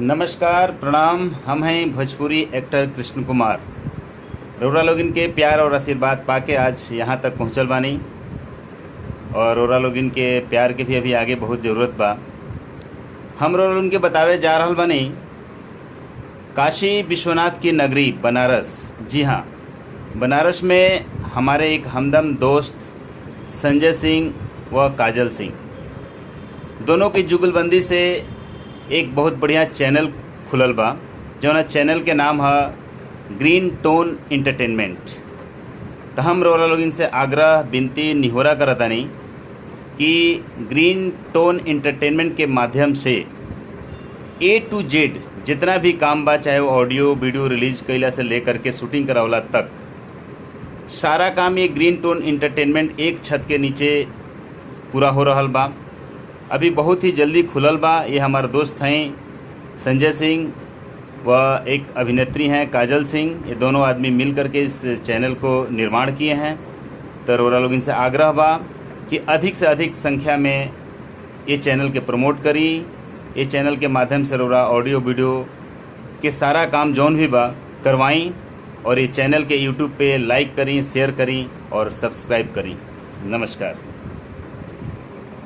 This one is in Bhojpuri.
नमस्कार प्रणाम। हम हैं भोजपुरी एक्टर कृष्ण कुमार। रउरा लोगिन के प्यार और आशीर्वाद पाके आज यहाँ तक पहुँचल बानी और रउरा लोगिन के प्यार के भी अभी आगे बहुत ज़रूरत बा। हम रउरा लोगिन के बतावे जा रहल बानी काशी विश्वनाथ की नगरी बनारस। जी हाँ, बनारस में हमारे एक हमदम दोस्त संजय सिंह व काजल सिंह दोनों की जुगलबंदी से एक बहुत बढ़िया चैनल खुलल बा, जौना चैनल के नाम है ग्रीन टोन इंटरटेनमेंट। तो हम रउरा लोगिन से आग्रह विनती निहोरा करतानी कि ग्रीन टोन इंटरटेनमेंट के माध्यम से A to Z जितना भी काम बा, चाहे वो ऑडियो वीडियो रिलीज कैला से लेकर के शूटिंग करावला तक, सारा काम ये ग्रीन टोन इंटरटेनमेंट एक छत के नीचे पूरा हो रहल बा। अभी बहुत ही जल्दी खुलल बा। ये हमारे दोस्त हैं संजय सिंह व एक अभिनेत्री हैं काजल सिंह। ये दोनों आदमी मिल करके इस चैनल को निर्माण किए हैं। तो रउरा लोग इनसे आग्रह बा कि अधिक से अधिक संख्या में ये चैनल के प्रमोट करी। ये चैनल के माध्यम से रउरा ऑडियो वीडियो के सारा काम जौन भी बा करवाई और ये चैनल के यूट्यूब पे लाइक करी, शेयर करी और सब्सक्राइब करी। नमस्कार।